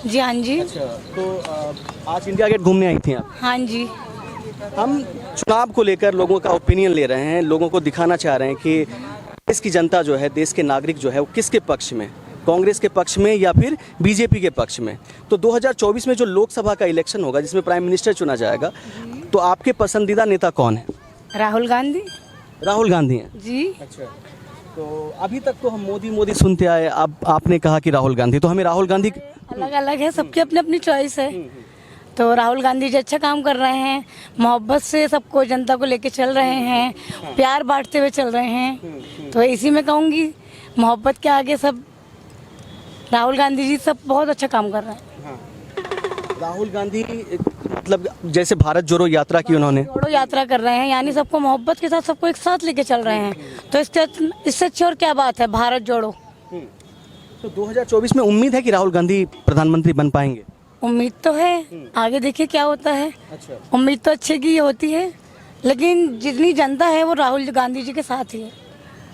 जी हाँ जी। अच्छा, तो आज इंडिया गेट घूमने आई थी आप? हाँ जी। हम चुनाव को लेकर लोगों का ओपिनियन ले रहे हैं, लोगों को दिखाना चाह रहे हैं कि देश की जनता जो है, देश के नागरिक जो है, वो किसके पक्ष में, कांग्रेस के पक्ष में या फिर बीजेपी के पक्ष में। तो 2024 में जो लोकसभा का इलेक्शन होगा जिसमें प्राइम मिनिस्टर चुना जाएगा, तो आपके पसंदीदा नेता कौन है? राहुल गांधी। राहुल गांधी हैं। जी। अच्छा, तो अभी तक तो हम मोदी मोदी सुनते आए, अब आपने कहा कि राहुल गांधी, तो हमें राहुल गांधी। अलग अलग है, सबकी अपनी अपनी चॉइस है। तो राहुल गांधी जी अच्छा काम कर रहे हैं, मोहब्बत से सबको, जनता को लेके चल रहे हैं, प्यार बांटते हुए चल रहे हैं। तो इसी में कहूँगी, मोहब्बत के आगे सब राहुल गांधी जी सब बहुत अच्छा काम कर रहे हैं। राहुल गांधी मतलब जैसे भारत जोड़ो यात्रा की उन्होंने, जोड़ो यात्रा कर रहे हैं, यानी सबको मोहब्बत के साथ सबको एक साथ लेके चल रहे हैं। तो इससे अच्छी और क्या बात है, भारत जोड़ो। तो 2024 में उम्मीद है कि राहुल गांधी प्रधानमंत्री बन पाएंगे? उम्मीद तो है, आगे देखिए क्या होता है। अच्छा, उम्मीद तो अच्छे की होती है, लेकिन जितनी जनता है वो राहुल गांधी जी के साथ ही है।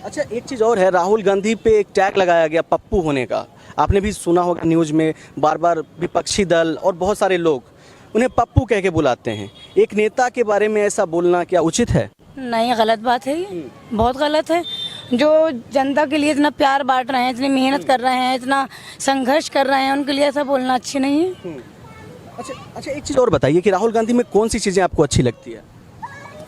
अच्छा, एक चीज़ और है, राहुल गांधी पे एक टैग लगाया गया पप्पू होने का, आपने भी सुना होगा न्यूज़ में, बार बार विपक्षी दल और बहुत सारे लोग उन्हें पप्पू कह के बुलाते हैं। एक नेता के बारे में ऐसा बोलना क्या उचित है? नहीं, गलत बात है ये, बहुत गलत है। जो जनता के लिए इतना प्यार बांट रहे हैं, इतनी मेहनत कर रहे हैं, इतना संघर्ष कर रहे हैं, उनके लिए ऐसा बोलना अच्छी नहीं है। अच्छा, एक चीज़ और बताइए कि राहुल गांधी में कौन सी चीज़ें आपको अच्छी लगती है?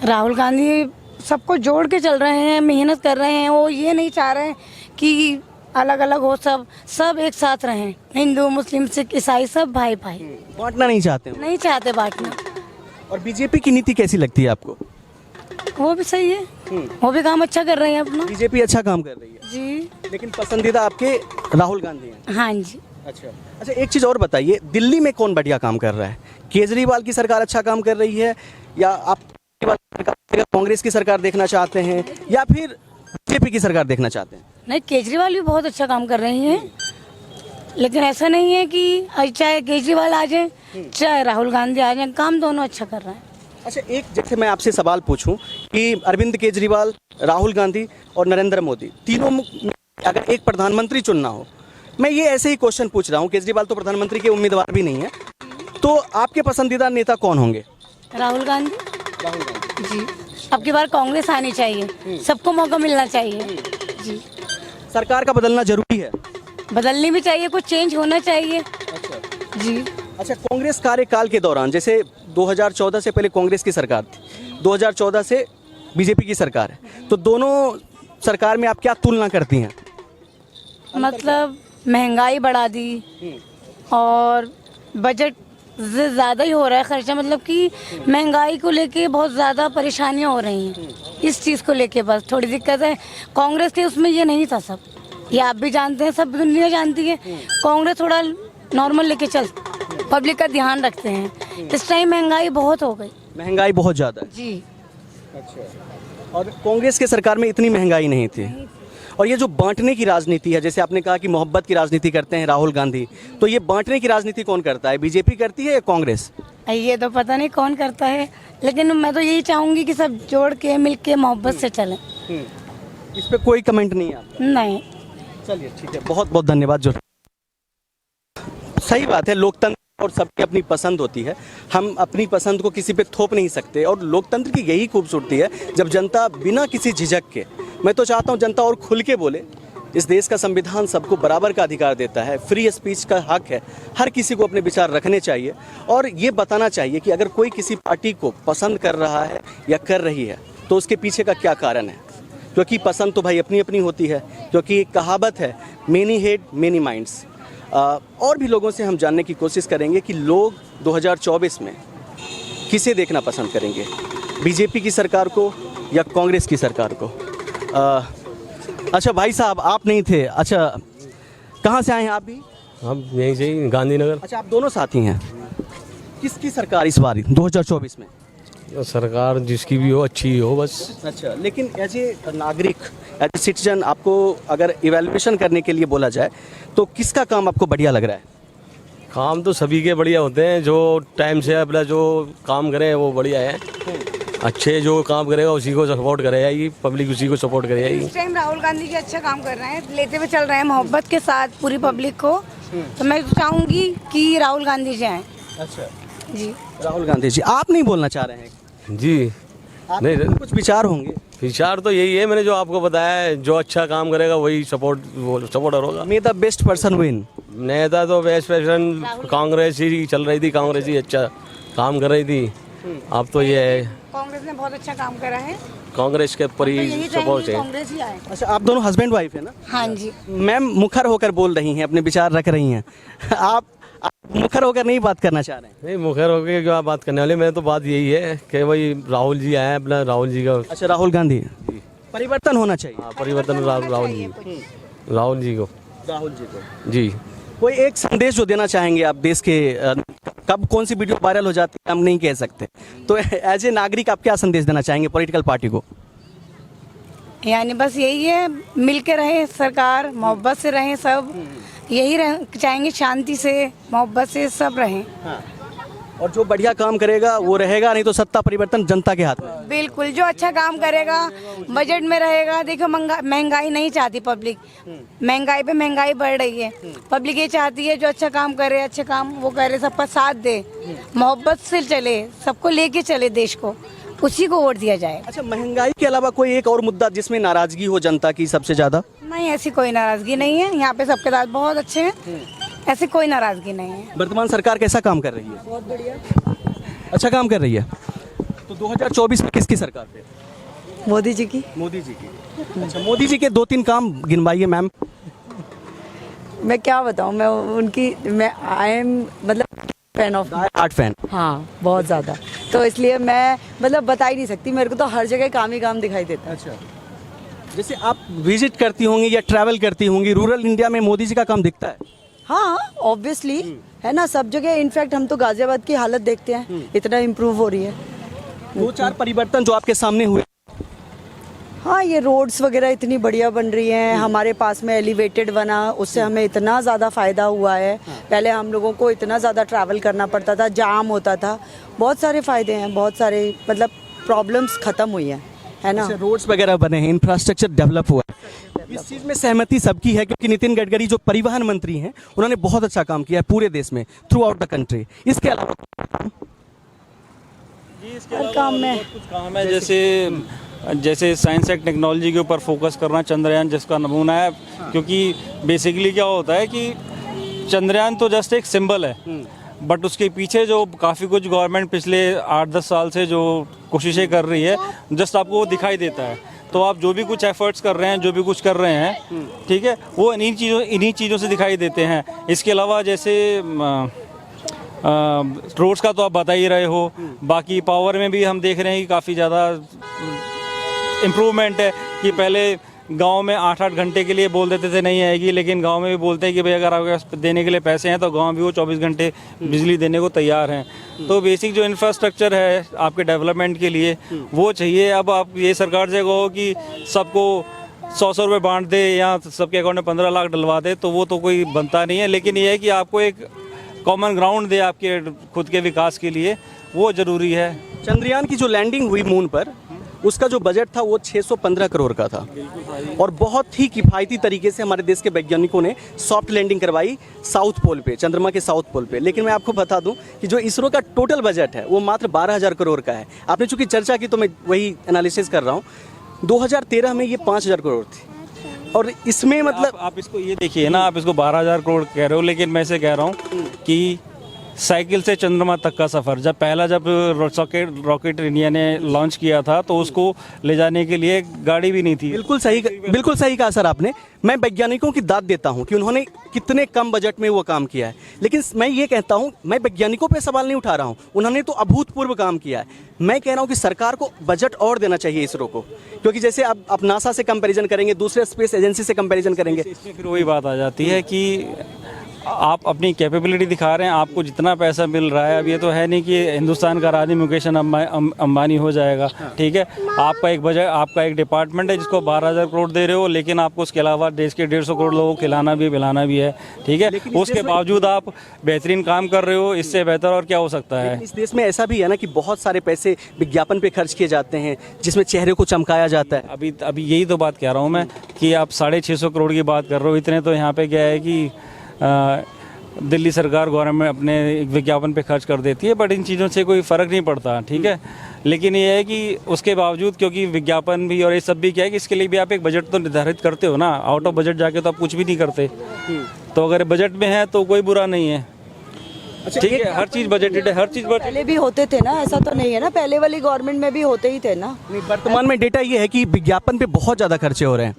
राहुल गांधी सबको जोड़ के चल रहे हैं, मेहनत कर रहे हैं। वो ये नहीं चाह रहे हैं कि अलग अलग हो, सब एक साथ रहें। हिंदू, मुस्लिम, सिख, ईसाई सब भाई भाई। बांटना नहीं चाहते हो? नहीं चाहते बांटना। और बीजेपी की नीति कैसी लगती है आपको? वो भी सही है, वो भी काम अच्छा कर रहे हैं अपना। बीजेपी अच्छा काम कर रही है जी। लेकिन पसंदीदा आपके राहुल गांधी हैं? हाँ जी। अच्छा, एक चीज़ और बताइए, दिल्ली में कौन बढ़िया काम कर रहा है? केजरीवाल की सरकार अच्छा काम कर रही है, या आप कांग्रेस की सरकार देखना चाहते हैं, या फिर बीजेपी की सरकार देखना चाहते हैं? नहीं, केजरीवाल भी बहुत अच्छा काम कर रही हैं, लेकिन ऐसा नहीं है कि चाहे केजरीवाल आ जाए चाहे राहुल गांधी आ जाए, काम दोनों अच्छा कर रहे हैं। अच्छा, एक जैसे मैं आपसे सवाल पूछूं कि अरविंद केजरीवाल, राहुल गांधी और नरेंद्र मोदी, तीनों में अगर एक प्रधानमंत्री चुनना हो, मैं ये ऐसे ही क्वेश्चन पूछ रहा हूँ, केजरीवाल तो प्रधानमंत्री के उम्मीदवार भी नहीं है, तो आपके पसंदीदा नेता कौन होंगे? राहुल गांधी। राहुल गांधी जी। अब की बार कांग्रेस आनी चाहिए, सबको मौका मिलना चाहिए। जी। सरकार का बदलना जरूरी है? बदलनी भी चाहिए, कुछ चेंज होना चाहिए। अच्छा जी। अच्छा, कांग्रेस कार्यकाल के दौरान, जैसे 2014 से पहले कांग्रेस की सरकार थी, 2014 से बीजेपी की सरकार है, तो दोनों सरकार में आप क्या तुलना करती हैं? मतलब महंगाई बढ़ा दी और बजट से ज़्यादा ही हो रहा है खर्चा, मतलब कि महंगाई को लेके बहुत ज़्यादा परेशानियां हो रही हैं। इस चीज़ को लेके बस थोड़ी दिक्कत है। कांग्रेस के उसमें ये नहीं था, सब ये आप भी जानते हैं, सब दुनिया जानती है। कांग्रेस थोड़ा नॉर्मल लेके चल, पब्लिक का ध्यान रखते हैं। इस टाइम महंगाई बहुत हो गई। महंगाई बहुत ज़्यादा है? जी। अच्छा, और कांग्रेस के सरकार में इतनी महंगाई नहीं थी। और ये जो बांटने की राजनीति है, जैसे आपने कहा कि मोहब्बत की राजनीति करते हैं राहुल गांधी, तो ये बांटने की राजनीति कौन करता है, बीजेपी करती है या कांग्रेस? ये तो पता नहीं कौन करता है, लेकिन मैं तो यही चाहूंगी कि सब जोड़ के मिल के मोहब्बत से चलें। इस पे कोई कमेंट नहीं है आपका? नहीं। चलिए ठीक है, बहुत बहुत धन्यवाद। जो सही बात है, लोकतंत्र और सबकी अपनी पसंद होती है, हम अपनी पसंद को किसी पे थोप नहीं सकते, और लोकतंत्र की यही खूबसूरती है जब जनता बिना किसी झिझक के, मैं तो चाहता हूँ जनता और खुल के बोले। इस देश का संविधान सबको बराबर का अधिकार देता है, फ्री स्पीच का हक है, हर किसी को अपने विचार रखने चाहिए, और ये बताना चाहिए कि अगर कोई किसी पार्टी को पसंद कर रहा है या कर रही है तो उसके पीछे का क्या कारण है, क्योंकि पसंद तो भाई अपनी अपनी होती है, क्योंकि एक कहावत है, मेनी हेड मेनी माइंड्स। और भी लोगों से हम जानने की कोशिश करेंगे कि लोग 2024 में किसे देखना पसंद करेंगे, बीजेपी की सरकार को या कांग्रेस की सरकार को। अच्छा भाई साहब, आप नहीं थे, अच्छा कहाँ से आए हैं आप भी? हम यहीं से ही, गांधीनगर। अच्छा, आप दोनों साथी हैं। किसकी सरकार इस बार 2024 में? सरकार जिसकी भी हो अच्छी हो बस। अच्छा, लेकिन एज ए नागरिक, एज ए सिटीजन, आपको अगर इवैल्यूएशन करने के लिए बोला जाए तो किसका काम आपको बढ़िया लग रहा है? काम तो सभी के बढ़िया होते हैं, जो टाइम से अपना जो काम करें वो बढ़िया है। अच्छे जो काम करेगा उसी को सपोर्ट करेगी पब्लिक, उसी को सपोर्ट करेगी। इस टाइम राहुल गांधी जी अच्छा काम कर रहे हैं, लेते हुए चल रहे हैं मोहब्बत के साथ पूरी पब्लिक को, तो मैं चाहूँगी कि राहुल गांधी जी आए। अच्छा, जी। राहुल गांधी जी, आप नहीं बोलना चाह रहे हैं? जी नहीं, कुछ विचार होंगे। विचार तो यही है, मैंने जो आपको बताया है, जो अच्छा काम करेगा वही सपोर्टर होगा। मे द बेस्ट पर्सन विन। नेता तो बेस्ट प्रेसिडेंट कांग्रेस ही चल रही थी, कांग्रेस ही अच्छा काम कर रही थी। अब तो ये है कांग्रेस ने बहुत अच्छा काम करा है, कांग्रेस के ऊपर ही सपोर्ट है। कांग्रेस ही आए। अच्छा, आप दोनों हस्बैंड वाइफ है ना? हाँ जी। मैम मुखर होकर बोल रही हैं, अपने विचार रख रही हैं। आप मुखर होकर नहीं बात करना चाह रहे हैं? नहीं, मुखर होकर क्या बात करने वाले, मेरे तो बात यही है कि भाई राहुल जी आए, अपना राहुल जी का। अच्छा, राहुल गांधी, परिवर्तन होना चाहिए। हाँ, परिवर्तन राहुल जी को। राहुल जी को जी। कोई एक संदेश जो देना चाहेंगे आप देश के, कब कौन सी वीडियो वायरल हो जाती है हम नहीं कह सकते, तो एज ए नागरिक आप क्या संदेश देना चाहेंगे पॉलिटिकल पार्टी को? यानी बस यही है, मिल के रहे सरकार, मोहब्बत से रहें सब, यही चाहेंगे, शांति से मोहब्बत से सब रहें। हाँ। और जो बढ़िया काम करेगा वो रहेगा, नहीं तो सत्ता परिवर्तन जनता के हाथ में। बिल्कुल, जो अच्छा काम करेगा बजट में रहेगा। देखो महंगाई नहीं चाहती पब्लिक, महंगाई पे महंगाई बढ़ रही है। पब्लिक ये चाहती है जो अच्छा काम करे, अच्छे काम वो करे, सबका साथ दे, मोहब्बत से चले, सबको लेके चले देश को, उसी को वोट दिया जाए। अच्छा, महंगाई के अलावा कोई एक और मुद्दा जिसमें नाराजगी हो जनता की सबसे ज्यादा? नहीं, ऐसी कोई नाराजगी नहीं है, यहाँ पे सबके साथ बहुत अच्छे हैं, ऐसी कोई नाराजगी नहीं है। वर्तमान सरकार कैसा काम कर रही है? बहुत बढ़िया, अच्छा काम कर रही है। तो 2024 में किसकी सरकार पे? मोदी जी की। मोदी जी की। अच्छा, मोदी जी के 2-3 काम गिनवाइए मैम। मैं क्या बताऊं, मैं आई एम मतलब फैन ऑफ, आर्ट फैन। हाँ बहुत ज़्यादा, तो इसलिए मैं मतलब बता ही नहीं सकती, मेरे को तो हर जगह काम ही काम दिखाई देता है। अच्छा, जैसे आप विजिट करती होंगी या ट्रैवल करती होंगी, रूरल इंडिया में मोदी जी का काम दिखता है? हाँ ऑब्वियसली, है ना, सब जगह। इनफैक्ट हम तो गाजियाबाद की हालत देखते हैं, इतना इम्प्रूव हो रही है। 2-4 परिवर्तन जो आपके सामने हुए? हाँ, ये रोड्स वगैरह इतनी बढ़िया बन रही हैं, हमारे पास में एलिवेटेड बना, उससे हमें इतना ज़्यादा फ़ायदा हुआ है। पहले हम लोगों को इतना ज़्यादा ट्रैवल करना पड़ता था, जाम होता था, बहुत सारे फ़ायदे हैं, बहुत सारे मतलब प्रॉब्लम्स ख़त्म हुई हैं, है ना। रोड्स वगैरह बने हैं, इंफ्रास्ट्रक्चर डेवलप हुआ है। इस चीज़ में सहमति सबकी है, क्योंकि नितिन गडकरी जो परिवहन मंत्री हैं उन्होंने बहुत अच्छा काम किया है पूरे देश में, थ्रू आउट द कंट्री। इसके अलावा हर काम में कुछ काम है, जैसे साइंस एंड टेक्नोलॉजी के ऊपर फोकस करना, चंद्रयान जिसका नमूना है। क्योंकि बेसिकली क्या होता है कि चंद्रयान तो जस्ट एक सिंबल है, बट उसके पीछे जो काफ़ी कुछ गवर्नमेंट पिछले 8-10 साल से जो कोशिशें कर रही है, जस्ट आपको वो दिखाई देता है। तो आप जो भी कुछ एफर्ट्स कर रहे हैं, जो भी कुछ कर रहे हैं, ठीक है, वो इन्हीं चीज़ों से दिखाई देते हैं। इसके अलावा जैसे रोड्स का तो आप बता ही रहे हो, बाकी पावर में भी हम देख रहे हैं कि काफ़ी ज़्यादा इम्प्रूवमेंट है। कि पहले गांव में 8-8 घंटे के लिए बोल देते थे नहीं आएगी, लेकिन गांव में भी बोलते हैं कि भाई अगर आपके पास देने के लिए पैसे हैं तो गांव भी वो 24 घंटे बिजली देने को तैयार हैं। तो बेसिक जो इंफ्रास्ट्रक्चर है आपके डेवलपमेंट के लिए वो चाहिए। अब आप ये सरकार से कहो कि सबको 100 रुपये बांट दे या सबके अकाउंट में 15 लाख डलवा दे, तो वो तो कोई बनता नहीं है। लेकिन ये है कि आपको एक कॉमन ग्राउंड दे आपके खुद के विकास के लिए, वो ज़रूरी है। चंद्रयान की जो लैंडिंग हुई मून पर, उसका जो बजट था वो 615 करोड़ का था, और बहुत ही किफ़ायती तरीके से हमारे देश के वैज्ञानिकों ने सॉफ्ट लैंडिंग करवाई साउथ पोल पे, चंद्रमा के साउथ पोल पे। लेकिन मैं आपको बता दूं कि जो इसरो का टोटल बजट है वो मात्र 12,000 करोड़ का है। आपने चूंकि चर्चा की तो मैं वही एनालिसिस कर रहा हूँ। 2013 में ये 5,000 करोड़ थी, और इसमें मतलब आप इसको ये देखिए ना, आप इसको 12,000 करोड़ कह रहे हो, लेकिन मैं से कह रहा हूँ कि साइकिल से चंद्रमा तक का सफ़र, जब रॉकेट इंडिया ने लॉन्च किया था तो उसको ले जाने के लिए गाड़ी भी नहीं थी। बिल्कुल सही कहा सर आपने। मैं वैज्ञानिकों की दाद देता हूं कि उन्होंने कितने कम बजट में वो काम किया है, लेकिन मैं ये कहता हूं, मैं वैज्ञानिकों पे सवाल नहीं उठा रहा हूं, उन्होंने तो अभूतपूर्व काम किया है। मैं कह रहा हूं कि सरकार को बजट और देना चाहिए इसरो को, क्योंकि जैसे आप नासा से कंपेरिजन करेंगे, दूसरे स्पेस एजेंसी से कंपेरिजन करेंगे, इसमें फिर वही बात आ जाती है कि आप अपनी कैपेबिलिटी दिखा रहे हैं, आपको जितना पैसा मिल रहा है। अब ये तो है नहीं कि हिंदुस्तान का रानी मुकेश अंबानी हो जाएगा, ठीक है। आपका एक बजट, आपका एक डिपार्टमेंट है जिसको 12,000 करोड़ दे रहे हो, लेकिन आपको उसके अलावा देश के 150 करोड़ लोगों को खिलाना भी पिलाना भी है, ठीक है। उसके बावजूद आप बेहतरीन काम कर रहे हो, इससे बेहतर और क्या हो सकता है। इस देश में ऐसा भी है ना कि बहुत सारे पैसे विज्ञापन पे खर्च किए जाते हैं, जिसमें चेहरे को चमकाया जाता है। अभी यही तो बात कह रहा हूँ मैं कि आप 650 करोड़ की बात कर रहे हो। इतने तो यहाँ पे क्या है कि दिल्ली सरकार गवर्नमेंट अपने एक विज्ञापन पे खर्च कर देती है, बट इन चीज़ों से कोई फ़र्क नहीं पड़ता, ठीक है। लेकिन ये है कि उसके बावजूद, क्योंकि विज्ञापन भी और ये सब भी क्या है कि इसके लिए भी आप एक बजट तो निर्धारित करते हो ना, आउट ऑफ बजट जाके तो आप कुछ भी नहीं करते। तो अगर बजट में है तो कोई बुरा नहीं है, ठीक है, हर चीज़ बजटेड है, हर चीज़ पहले भी होते थे ना, ऐसा तो नहीं है ना, पहले वाली गवर्नमेंट में भी होते ही थे ना। नहीं, वर्तमान में डेटा ये है कि विज्ञापन पे बहुत ज़्यादा खर्चे हो रहे हैं।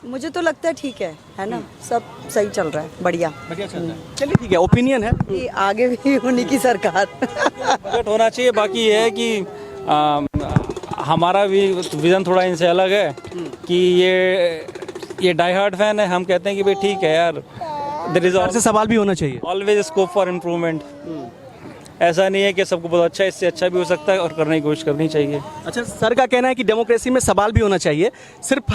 मुझे तो लगता है ठीक है ना, सब सही चल रहा है, बढ़िया। बढ़िया चल रहा है। चलिए ठीक है, ओपिनियन है। कि आगे भी उन्हीं की सरकार। बजट होना चाहिए। बाकी ये है कि हमारा भी विज़न थोड़ा इनसे अलग है कि ये डाई हार्ड फैन है, हम कहते हैं कि भाई ठीक है यार, देयर इज से सवाल भी होना चाहिए। Always scope for improvement. ऐसा नहीं है कि सबको बहुत अच्छा है, इससे अच्छा भी हो सकता है और करने की कोशिश करनी चाहिए। अच्छा, सर का कहना है कि डेमोक्रेसी में सवाल भी होना चाहिए। सिर्फ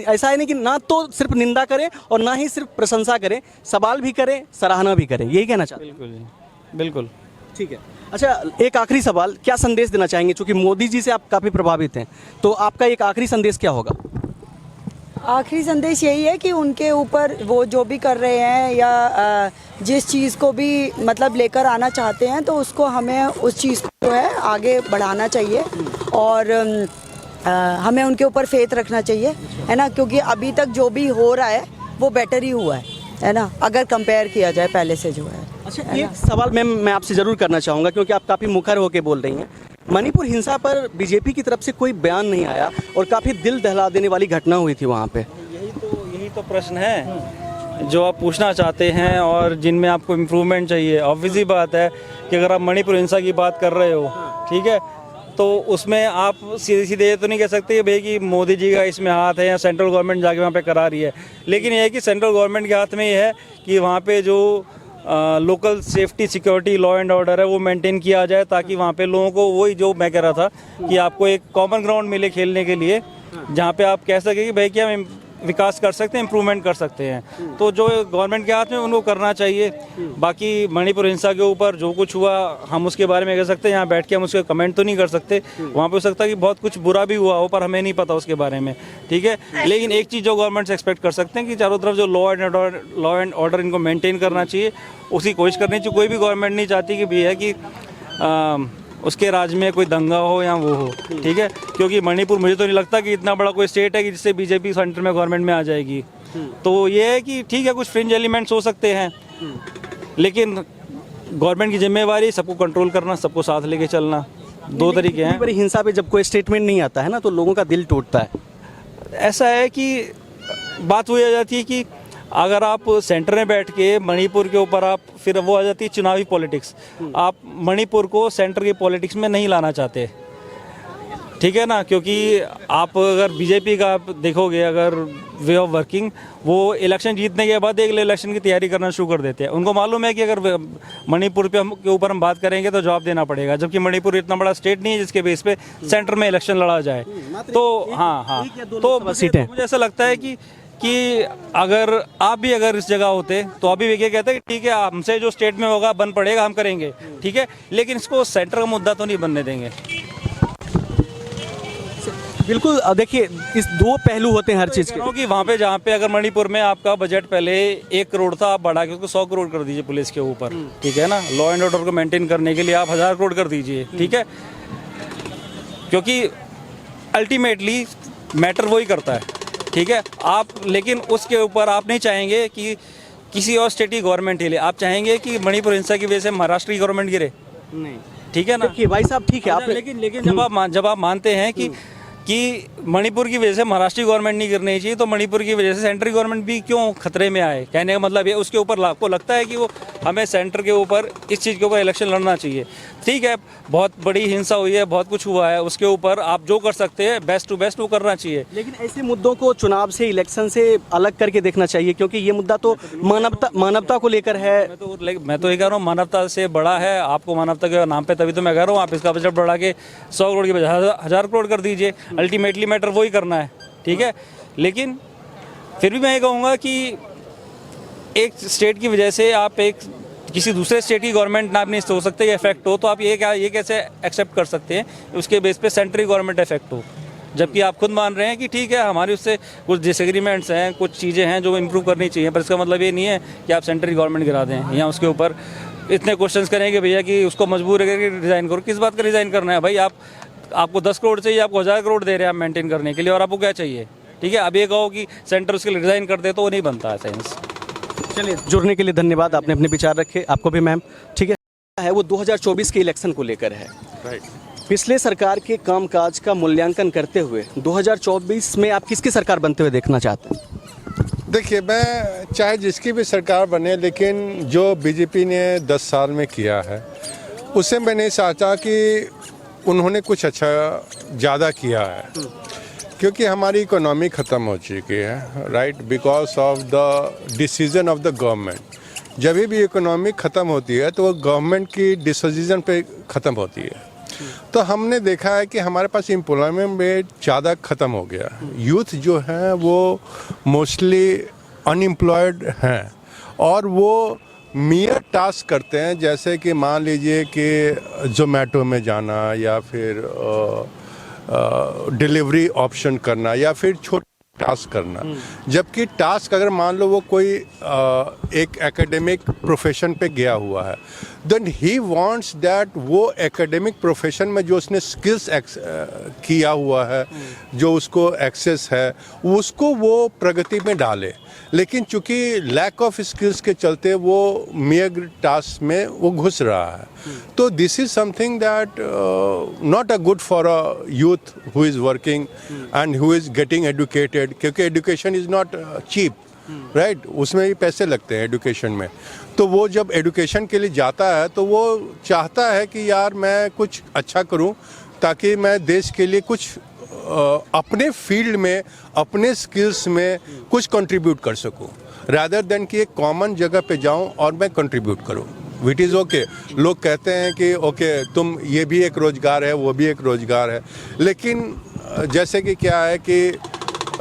ऐसा है नहीं कि ना तो सिर्फ निंदा करें और ना ही सिर्फ प्रशंसा करें, सवाल भी करें, सराहना भी करें, यही कहना चाहते हैं। बिल्कुल जी, बिल्कुल। ठीक है। अच्छा, एक आखिरी सवाल, क्या संदेश देना चाहेंगे? चूंकि मोदी जी से आप काफ़ी प्रभावित हैं, तो आपका एक आखिरी संदेश क्या होगा? आखिरी संदेश यही है कि उनके ऊपर वो जो भी कर रहे हैं या जिस चीज़ को भी मतलब लेकर आना चाहते हैं, तो उसको हमें उस चीज़ को जो है आगे बढ़ाना चाहिए और हमें उनके ऊपर फेथ रखना चाहिए, है ना, क्योंकि अभी तक जो भी हो रहा है वो बेटर ही हुआ है ना, अगर कंपेयर किया जाए पहले से जो है। अच्छा, एक सवाल मैम मैं आपसे ज़रूर करना चाहूँगा, क्योंकि आप काफ़ी मुखर होकर बोल रही हैं। मणिपुर हिंसा पर बीजेपी की तरफ से कोई बयान नहीं आया और काफ़ी दिल दहला देने वाली घटना हुई थी वहाँ पे। यही तो प्रश्न है जो आप पूछना चाहते हैं और जिनमें आपको इम्प्रूवमेंट चाहिए। ऑब्वियसली बात है कि अगर आप मणिपुर हिंसा की बात कर रहे हो, ठीक है, तो उसमें आप सीधे सीधे ये तो नहीं कह सकते कि भाई कि मोदी जी का इसमें हाथ है या सेंट्रल गवर्नमेंट जाके वहाँ पे करा रही है। लेकिन ये है कि सेंट्रल गवर्नमेंट के हाथ में ये है कि वहाँ पे जो local safety security law and order है वो मेंटेन किया जाए, ताकि वहाँ पे लोगों को वही जो मैं कह रहा था कि आपको एक कॉमन ग्राउंड मिले खेलने के लिए, जहाँ पे आप कह सकें कि भाई कि हम विकास कर सकते हैं, इम्प्रूवमेंट कर सकते हैं। तो जो गवर्नमेंट के हाथ में उनको करना चाहिए। बाकी मणिपुर हिंसा के ऊपर जो कुछ हुआ हम उसके बारे में कह सकते हैं, यहाँ बैठ के हम उसके कमेंट तो नहीं कर सकते। वहाँ पे हो सकता है कि बहुत कुछ बुरा भी हुआ हो पर हमें नहीं पता उसके बारे में, ठीक है। लेकिन एक चीज़ जो गवर्नमेंट से एक्सपेक्ट कर सकते हैं कि चारों तरफ जो लॉ एंड ऑर्डर इनको मेनटेन करना चाहिए, उसकी कोशिश करनी चाहिए। कोई भी गवर्नमेंट नहीं चाहती कि भी है कि उसके राज्य में कोई दंगा हो या वो हो, ठीक है, क्योंकि मणिपुर मुझे तो नहीं लगता कि इतना बड़ा कोई स्टेट है कि जिससे बीजेपी सेंटर में गवर्नमेंट में आ जाएगी। तो ये है कि ठीक है, कुछ फ्रिंज एलिमेंट्स हो सकते हैं, लेकिन गवर्नमेंट की जिम्मेवारी सबको कंट्रोल करना, सबको साथ लेके चलना। दो तरीके हैं। बड़ी हिंसा पे जब कोई स्टेटमेंट नहीं आता है ना, तो लोगों का दिल टूटता है। ऐसा है कि बात हुई आ जाती है कि अगर आप सेंटर में बैठ के मणिपुर के ऊपर आप फिर वो आ जाती है चुनावी पॉलिटिक्स। आप मणिपुर को सेंटर की पॉलिटिक्स में नहीं लाना चाहते, ठीक है ना, क्योंकि आप अगर बीजेपी का आप देखोगे अगर वे ऑफ वर्किंग, वो इलेक्शन जीतने के बाद एक इलेक्शन की तैयारी करना शुरू कर देते हैं। उनको मालूम है कि अगर मणिपुर के ऊपर हम बात करेंगे तो जवाब देना पड़ेगा, जबकि मणिपुर इतना बड़ा स्टेट नहीं है जिसके बेस पे सेंटर में इलेक्शन लड़ा जाए। तो हाँ, तो मुझे ऐसा लगता है कि अगर आप भी अगर इस जगह होते तो अभी भी कहते हैं कि ठीक है, हमसे जो स्टेट में होगा बन पड़ेगा, हम करेंगे, ठीक है, लेकिन इसको सेंटर का मुद्दा तो नहीं बनने देंगे। बिल्कुल, देखिए इस दो पहलू होते हैं हर चीज़ के। कि वहाँ पे जहाँ पे अगर मणिपुर में आपका बजट पहले 1 करोड़ था, आप बढ़ा के उसको 100 करोड़ कर दीजिए पुलिस के ऊपर, ठीक है ना, लॉ एंड ऑर्डर को मेंटेन करने के लिए आप 1000 करोड़ कर दीजिए, ठीक है, क्योंकि अल्टीमेटली मैटर वही करता है, ठीक है। आप लेकिन उसके ऊपर आप नहीं चाहेंगे कि किसी और स्टेट की गवर्नमेंट हिले, आप चाहेंगे कि मणिपुर हिंसा की वजह से महाराष्ट्र की गवर्नमेंट गिरे, नहीं, ठीक है ना। देखिए भाई साहब, ठीक है आप, लेकिन जब आप मानते हैं कि मणिपुर की वजह से महाराष्ट्र की गवर्नमेंट नहीं गिरनी चाहिए, तो मणिपुर की वजह से सेंट्रल गवर्नमेंट भी क्यों खतरे में आए? कहने का मतलब ये उसके ऊपर आपको लगता है कि वो हमें सेंटर के ऊपर इस चीज़ के ऊपर इलेक्शन लड़ना चाहिए। ठीक है, बहुत बड़ी हिंसा हुई है, बहुत कुछ हुआ है, उसके ऊपर आप जो कर सकते हैं बेस्ट टू बेस्ट वो करना चाहिए। लेकिन ऐसे मुद्दों को चुनाव से, इलेक्शन से अलग करके देखना चाहिए, क्योंकि ये मुद्दा तो मानवता को लेकर है। मैं तो ये कह रहा हूँ मानवता से बड़ा है, आपको मानवता के नाम पे, तभी तो मैं कह रहा हूँ आप इसका बजट बढ़ा के 100 करोड़ की बजाय 1000 करोड़ कर दीजिए। अल्टीमेटली मैटर वही करना है, ठीक है। लेकिन फिर भी मैं ये कहूँगा कि एक स्टेट की वजह से आप एक किसी दूसरे स्टेट की गवर्नमेंट ना नहीं हो सकते ये इफेक्ट हो, तो आप ये कैसे एक्सेप्ट कर सकते हैं उसके बेस पे सेंट्रल गवर्नमेंट इफेक्ट हो? जबकि आप खुद मान रहे हैं कि ठीक है हमारी उससे कुछ डिसएग्रीमेंट्स हैं, कुछ चीज़ें हैं जो इम्प्रूव करनी चाहिए, पर इसका मतलब ये नहीं है कि आप सेंट्रल गवर्नमेंट गिरा दें या उसके ऊपर इतने क्वेश्चंस करेंगे भैया कि उसको मजबूर करके रिज़ाइन करो। किस बात का रिज़ाइन करना है भाई? आपको 10 करोड़ चाहिए, आपको 1000 करोड़ दे रहे हैं आप मेंटेन करने के लिए, और आपको क्या चाहिए? ठीक है, अब ये कहो कि सेंटर उसके लिए रिज़ाइन कर दे तो वो नहीं बनता है साइंस। चलिए, जुड़ने के लिए धन्यवाद, आपने अपने विचार रखे, आपको भी मैम। ठीक है वो 2024 के इलेक्शन को लेकर है। पिछले सरकार के कामकाज का मूल्यांकन करते हुए 2024 में आप किसकी सरकार बनते हुए देखना चाहते हैं? देखिए, मैं चाहे जिसकी भी सरकार बने, लेकिन जो बीजेपी ने 10 साल में किया है उससे मैं नहीं चाहता कि उन्होंने कुछ अच्छा ज़्यादा किया है, क्योंकि हमारी इकोनॉमी ख़त्म हो चुकी है, right, because of the decision of the government. जब भी इकोनॉमी ख़त्म होती है तो वो गवर्नमेंट की डिसीजन पे ख़त्म होती है। तो हमने देखा है कि हमारे पास एम्प्लॉयमेंट रेट ज़्यादा ख़त्म हो गया। यूथ जो है वो मोस्टली अनएम्प्लॉयड हैं और वो मियर टास्क करते हैं, जैसे कि मान लीजिए कि जोमेटो में जाना या फिर डिलीवरी ऑप्शन करना या फिर छोटे टास्क करना। जबकि टास्क अगर मान लो वो कोई एक एकेडमिक प्रोफेशन पे गया हुआ है, देन ही वांट्स दैट वो एकेडमिक प्रोफेशन में जो उसने स्किल्स किया हुआ है, जो उसको एक्सेस है, उसको वो प्रगति में डाले। लेकिन चूंकि लैक ऑफ स्किल्स के चलते वो मेयर टास्क में वो घुस रहा है। तो this is something that not a good for a youth who is working and who is getting educated, क्योंकि education is not cheap, right, उसमें भी पैसे लगते हैं एजुकेशन में। तो वो जब एजुकेशन के लिए जाता है तो वो चाहता है कि यार मैं कुछ अच्छा करूं ताकि मैं देश के लिए कुछ अपने फील्ड में, अपने स्किल्स में कुछ कंट्रीब्यूट कर सकूं, रादर देन कि एक कॉमन जगह पे जाऊं और मैं कंट्रीब्यूट करूं। विट इज़ ओके। लोग कहते हैं कि ओके तुम, ये भी एक रोज़गार है, वो भी एक रोज़गार है, लेकिन जैसे कि क्या है कि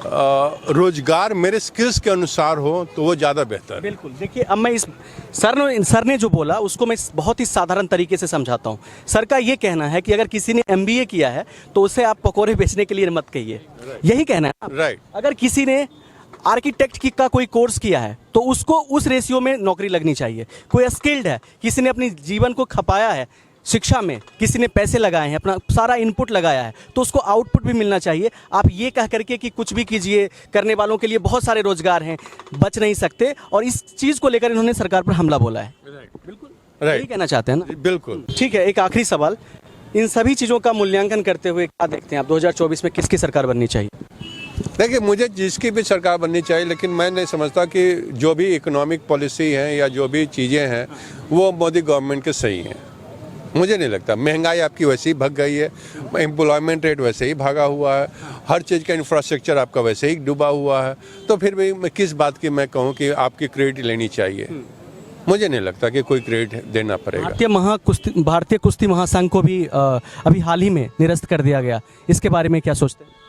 रोजगार मेरे स्किल्स के अनुसार हो तो वो ज़्यादा बेहतर है। बिल्कुल। देखिए, अब मैं इस सर ने जो बोला उसको मैं बहुत ही साधारण तरीके से समझाता हूँ। सर का ये कहना है कि अगर किसी ने MBA किया है तो उसे आप पकौड़े बेचने के लिए मत कहिए, यही कहना है ना? राइट। अगर किसी ने आर्किटेक्ट का कोई कोर्स किया है तो उसको उस रेशियो में नौकरी लगनी चाहिए। कोई स्किल्ड है, किसी ने अपनी जीवन को खपाया है शिक्षा में, किसी ने पैसे लगाए हैं, अपना सारा इनपुट लगाया है, तो उसको आउटपुट भी मिलना चाहिए। आप ये कह करके कि कुछ भी कीजिए, करने वालों के लिए बहुत सारे रोजगार हैं, बच नहीं सकते, और इस चीज़ को लेकर इन्होंने सरकार पर हमला बोला है। बिल्कुल यही कहना चाहते हैं ना? बिल्कुल ठीक है, एक आखिरी सवाल, इन सभी चीज़ों का मूल्यांकन करते हुए क्या देखते हैं आप 2024 में किसकी सरकार बननी चाहिए? देखिए, मुझे जिसकी भी सरकार बननी चाहिए, लेकिन मैं नहीं समझता कि जो भी इकोनॉमिक पॉलिसी है या जो भी चीज़ें हैं वो मोदी गवर्नमेंट के सही हैं। मुझे नहीं लगता। महंगाई आपकी वैसे ही भग गई है, एम्प्लॉयमेंट रेट वैसे ही भागा हुआ है, हर चीज़ का इंफ्रास्ट्रक्चर आपका वैसे ही डूबा हुआ है, तो फिर भी मैं किस बात की मैं कहूँ कि आपकी क्रेडिट लेनी चाहिए? मुझे नहीं लगता कि कोई क्रेडिट देना पड़ेगा। भारतीय कुश्ती महासंघ को भी अभी हाल ही में निरस्त कर दिया गया, इसके बारे में क्या सोचते हैं?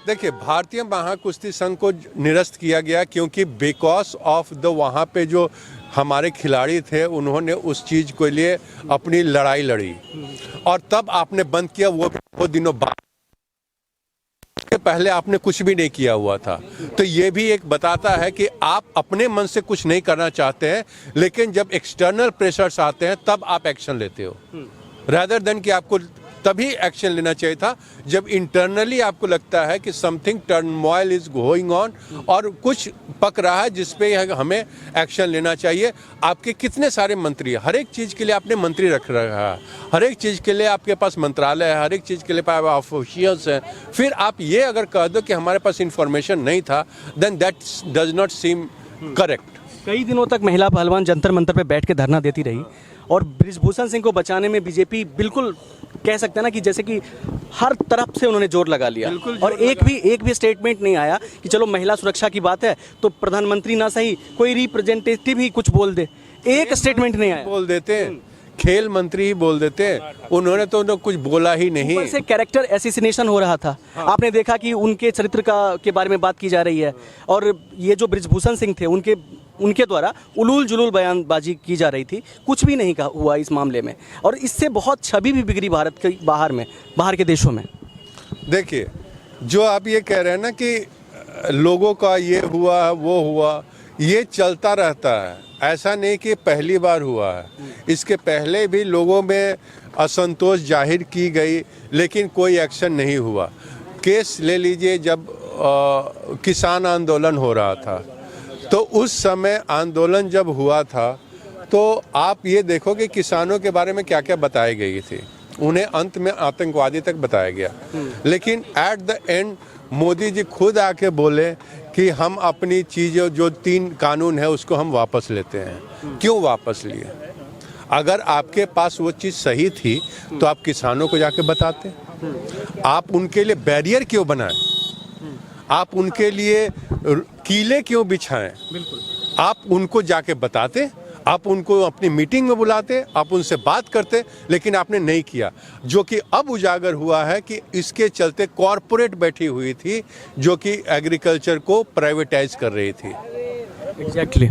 देखिए, भारतीय महाकुश्ती संघ को निरस्त किया गया क्योंकि बिकॉज ऑफ द वहाँ पे जो हमारे खिलाड़ी थे उन्होंने उस चीज़ के लिए अपनी लड़ाई लड़ी, और तब आपने बंद किया, वो दिनों बाद। पहले आपने कुछ भी नहीं किया हुआ था, तो ये भी एक बताता है कि आप अपने मन से कुछ नहीं करना चाहते हैं, लेकिन जब एक्सटर्नल प्रेशर्स आते हैं तब आप एक्शन लेते हो, रादर देन कि आपको तभी एक्शन लेना चाहिए था जब इंटरनली आपको लगता है कि something turmoil is going on और कुछ पक रहा है जिस पे हमें एक्शन लेना चाहिए। आपके कितने सारे मंत्री, हर एक चीज़ के लिए आपने मंत्री रख रखा है, हर एक चीज़ के लिए आपके पास मंत्रालय है, हर एक चीज़ के लिए ऑफिशियल्स हैं, फिर आप ये अगर कह दो कि हमारे पास इंफॉर्मेशन नहीं था, then that does not seem correct. कई दिनों तक महिला पहलवान जंतर मंतर पे बैठ के धरना देती रही, और बृजभूषण सिंह को बचाने में बीजेपी बिल्कुल कह सकते हैं ना कि जैसे कि हर तरफ से उन्होंने जोर लगा लिया, और एक भी स्टेटमेंट नहीं आया कि चलो महिला सुरक्षा की बात है तो प्रधानमंत्री ना सही कोई रिप्रेजेंटेटिव ही कुछ बोल दे, एक स्टेटमेंट नहीं आया। बोल देते हैं, खेल मंत्री ही बोल देते हैं, उन्होंने तो कुछ बोला ही नहीं। ऊपर से कैरेक्टर एसिसिनेशन हो रहा था। आपने देखा कि उनके चरित्र के बारे में बात की जा रही है, और ये जो बृजभूषण सिंह थे उनके द्वारा उलूल जुलूल बयानबाजी की जा रही थी, कुछ भी नहीं हुआ इस मामले में, और इससे बहुत छवि भी बिगड़ी भारत के बाहर के देशों में। देखिए, जो आप ये कह रहे हैं ना कि लोगों का ये हुआ वो हुआ, ये चलता रहता है। ऐसा नहीं कि पहली बार हुआ है, इसके पहले भी लोगों में असंतोष जाहिर की गई लेकिन कोई एक्शन नहीं हुआ। केस ले लीजिए, जब किसान आंदोलन हो रहा था तो उस समय आंदोलन जब हुआ था तो आप ये देखो कि किसानों के बारे में क्या क्या बताई गई थी, उन्हें अंत में आतंकवादी तक बताया गया। लेकिन at the end Modi ji खुद आके बोले कि हम अपनी चीज़ें जो 3 कानून है उसको हम वापस लेते हैं। क्यों वापस लिए? अगर आपके पास वो चीज़ सही थी तो आप किसानों को जाके बताते। आप उनके लिए बैरियर क्यों बनाएं? आप उनके लिए कीले क्यों बिछाएं? आप उनको जाके बताते, आप उनको अपनी मीटिंग में बुलाते, आप उनसे बात करते, लेकिन आपने नहीं किया। जो कि अब उजागर हुआ है कि इसके चलते कॉरपोरेट बैठी हुई थी जो कि एग्रीकल्चर को प्राइवेटाइज कर रही थी। एग्जैक्टली।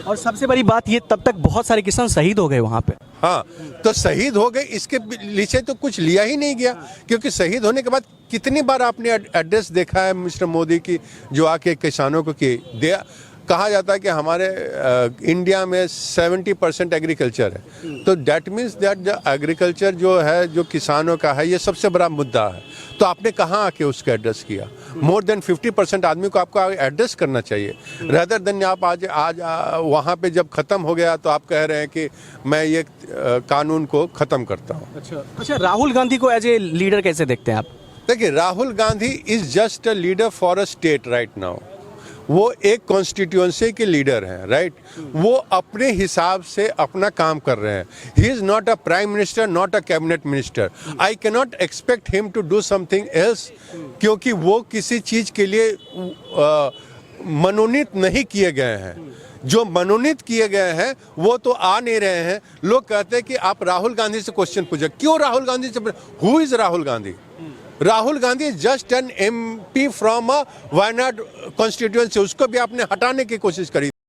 और सबसे बड़ी बात ये, तब तक बहुत सारे किसान शहीद हो गए वहाँ पे। हाँ, तो शहीद हो गए, इसके नीचे तो कुछ लिया ही नहीं गया। क्योंकि शहीद होने के बाद कितनी बार आपने एड्रेस देखा है मिस्टर मोदी की जो आके किसानों को की दिया। कहा जाता है कि हमारे इंडिया में 70% एग्रीकल्चर है, तो that means that the agriculture जो है, जो किसानों का है, ये सबसे बड़ा मुद्दा है। तो आपने कहाँ आके उसको एड्रेस किया? मोर देन 50% आदमी को आपको एड्रेस करना चाहिए, रदर देन आप आज वहाँ पे जब ख़त्म हो गया तो आप कह रहे हैं कि मैं ये कानून को ख़त्म करता हूँ। अच्छा, राहुल गांधी को एज ए लीडर कैसे देखते हैं आप? देखिए, Rahul Gandhi is just a leader for a state right now. वो एक कॉन्स्टिट्यूएंसी के लीडर हैं, राइट? वो अपने हिसाब से अपना काम कर रहे हैं। He is not a prime minister, not a cabinet minister. I cannot expect him to do something else, क्योंकि वो किसी चीज़ के लिए मनोनीत नहीं किए गए हैं। जो मनोनीत किए गए हैं वो तो आ नहीं रहे हैं। लोग कहते हैं कि आप राहुल गांधी से क्वेश्चन पूछे, क्यों राहुल गांधी से? Who is Rahul Gandhi? Rahul Gandhi is just an MP from a Wayanad constituency. उसको भी आपने हटाने की कोशिश करी।